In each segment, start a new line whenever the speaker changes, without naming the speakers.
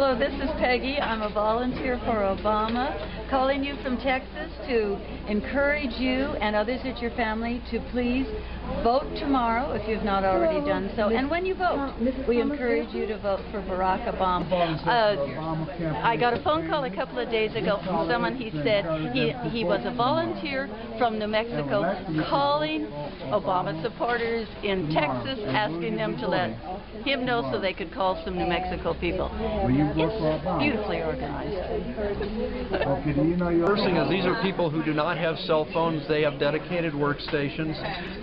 Hello, this is Peggy. I'm a volunteer for Obama, calling you from Texas to encourage you and others at your family to please vote tomorrow if you've not already done so. And when you vote, we encourage you to vote for Barack Obama. I got a phone call a couple of days ago from someone. He said he was a volunteer from New Mexico calling Obama supporters in Texas, asking them to let him know so they could call some New Mexico people. It's beautifully organized.
First thing is, these are people who do not have cell phones. They have dedicated workstations.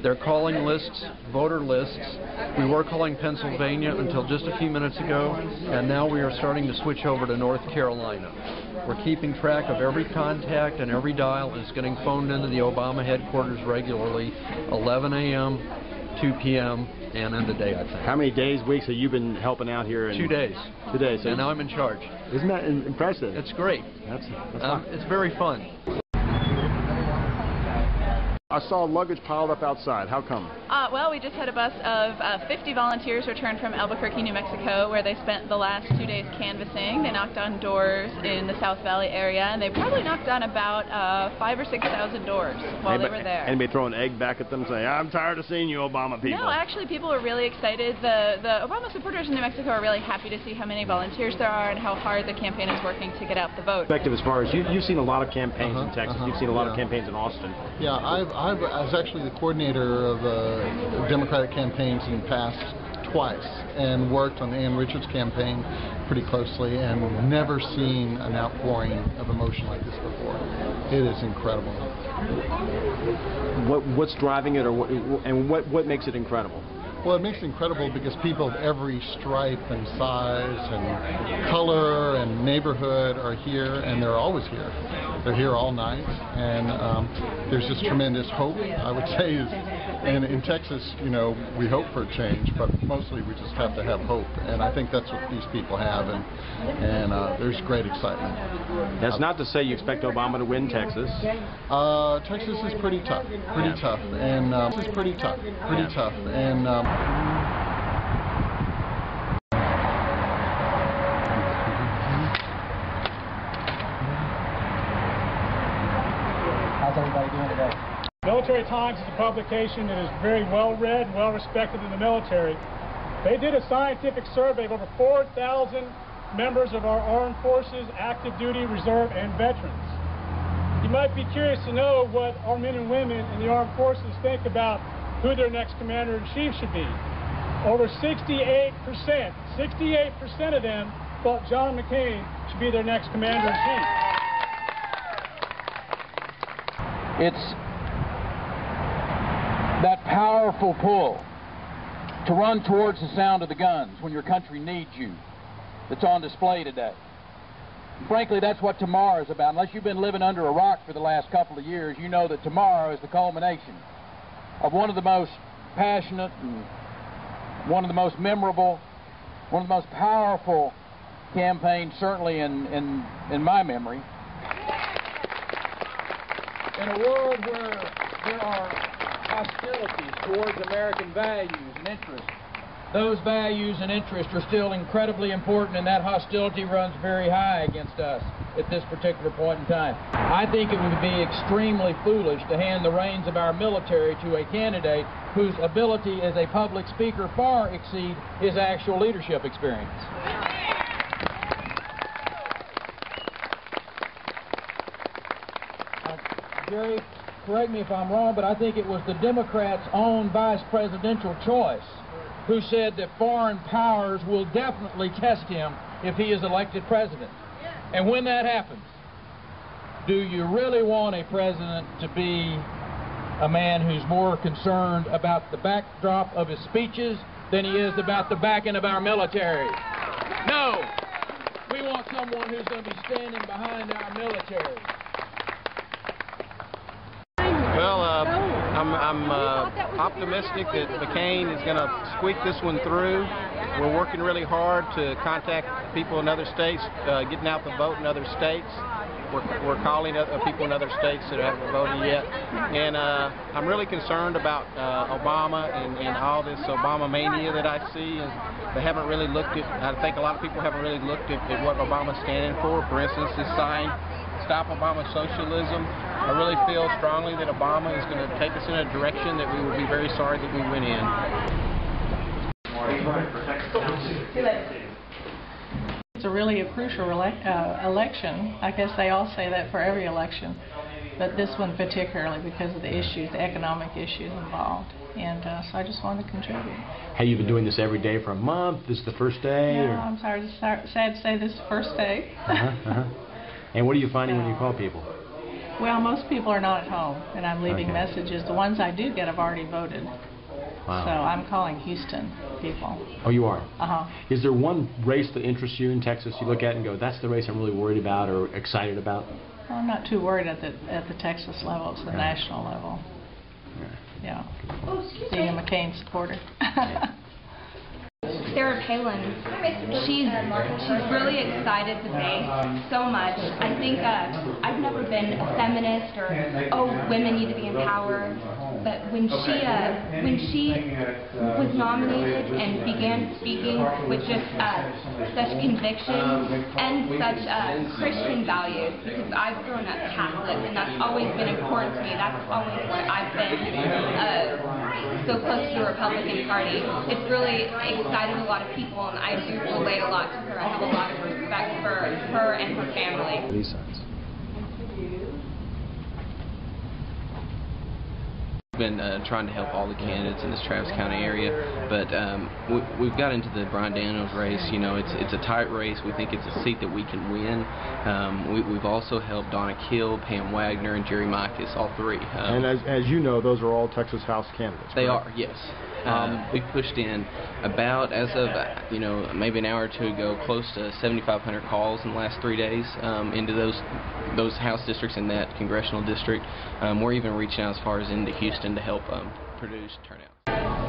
They're calling lists, voter lists. We were calling Pennsylvania until just a few minutes ago, and now we are starting to switch over to North Carolina. We're keeping track of every contact, and every dial is getting phoned into the Obama headquarters regularly, 11 a.m., 2 p.m., and end of day, I think.
How many days, weeks have you been helping out here?
2 days.
2 days. So
and now I'm in charge.
Isn't that impressive?
It's great. It's very fun.
I saw luggage piled up outside. How come?
Well, we just had a bus of 50 volunteers return from Albuquerque, New Mexico, where they spent the last 2 days canvassing. They knocked on doors in the South Valley area, and they probably knocked on about 5,000 or 6,000 doors while they were there.
Anybody throw an egg back at them saying, I'm tired of seeing you Obama people?
No, actually, people were really excited. The Obama supporters in New Mexico are really happy to see how many volunteers there are and how hard the campaign is working to get out the vote.
Perspective as far as you've seen a lot of campaigns in Texas. You've seen a lot of campaigns in Austin.
Yeah, I was actually the coordinator of Democratic campaigns in the past twice and worked on Ann Richards' campaign pretty closely and never seen an outpouring of emotion like this before. It is incredible.
What's driving it, and what makes it incredible?
Well, it makes it incredible because people of every stripe and size and color and neighborhood are here, and they're always here. They're here all night, and there's just tremendous hope, I would say. And in Texas, you know, we hope for a change, but mostly we just have to have hope, and I think that's what these people have, and there's great excitement.
That's not to say you expect Obama to win Texas.
Texas is pretty tough, and this is pretty tough, and
how's everybody doing today?
Military Times is a publication that is very well read and well respected in the military. They did a scientific survey of over 4,000 members of our armed forces, active duty, reserve, and veterans. You might be curious to know what our men and women in the armed forces think about who their next commander-in-chief should be. Over 68% of them thought John McCain should be their next commander-in-chief.
It's that powerful pull to run towards the sound of the guns when your country needs you that's on display today. Frankly, that's what tomorrow is about. Unless you've been living under a rock for the last couple of years, you know that tomorrow is the culmination of one of the most passionate and one of the most memorable, one of the most powerful campaigns, certainly in my memory. In a world where there are hostilities towards American values and interests, those values and interests are still incredibly important, and that hostility runs very high against us at this particular point in time. I think it would be extremely foolish to hand the reins of our military to a candidate whose ability as a public speaker far exceed his actual leadership experience. Jerry, correct me if I'm wrong, but I think it was the Democrats' own vice presidential choice who said that foreign powers will definitely test him if he is elected president. And when that happens, do you really want a president to be a man who's more concerned about the backdrop of his speeches than he is about the backing of our military? No! We want someone who's going to be standing behind our military.
Well, I'm optimistic that McCain is going to squeak this one through. We're working really hard to contact people in other states, getting out the vote in other states. We're calling people in other states that haven't voted yet. And I'm really concerned about Obama and all this Obama mania that I see. And they haven't really looked at, I think a lot of people haven't really looked at what Obama's standing for. For instance, this sign, Stop Obama Socialism. I really feel strongly that Obama is going to take us in a direction that we will be very sorry that we went in.
It's really a crucial election. I guess they all say that for every election, but this one particularly because of the issues, the economic issues involved. And so I just wanted to contribute.
Have you been doing this every day for a month? This is the first day?
No,
or?
I'm sorry, sad to say this is the first day.
And what are you finding when you call people?
Well, most people are not at home, and I'm leaving
Okay.
messages. The ones I do get have already voted.
Wow.
So I'm calling Houston people.
Oh, you are?
Uh-huh.
Is there one race that interests you in Texas you look at and go, that's the race I'm really worried about or excited about?
Well, I'm not too worried at the Texas level. It's the national level. Yeah. Being a McCain supporter.
Sarah Palin, she's really excited today so much. I think I've never been a feminist or, oh, women need to be empowered. But when she was nominated and began speaking with just such conviction and such Christian values, because I've grown up Catholic and that's always been important to me. That's always what I've been so close to the Republican Party. It's really excited a lot of people, and I do relate a lot to her. I have a lot of respect for her and her family.
These signs.
Been trying to help all the candidates in this Travis County area, but we've got into the Brian Daniels race. You know, it's a tight race. We think it's a seat that we can win. We've also helped Donna Kill, Pam Wagner, and Jerry Mikas, all three.
And as you know, those are all Texas House candidates.
They
correct?
are, yes. We pushed in about, as of maybe an hour or two ago, close to 7,500 calls in the last 3 days into those House districts in that congressional district. We're even reaching out as far as into Houston to help produce turnout.